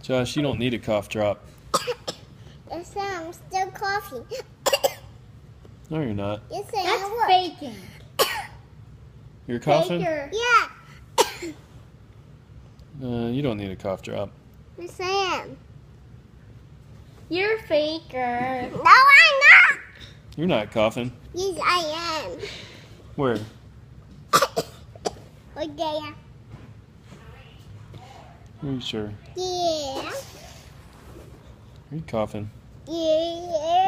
Josh, you don't need a cough drop. Yes, I'm still coughing. No, you're not. Yes, I am. That's faking. You're coughing? Faker. Yeah. You don't need a cough drop. Yes, I am. You're a faker. No, I'm not. You're not coughing. Yes, I am. Where? Right there. Are you sure? Yeah. Are you coughing? Yeah.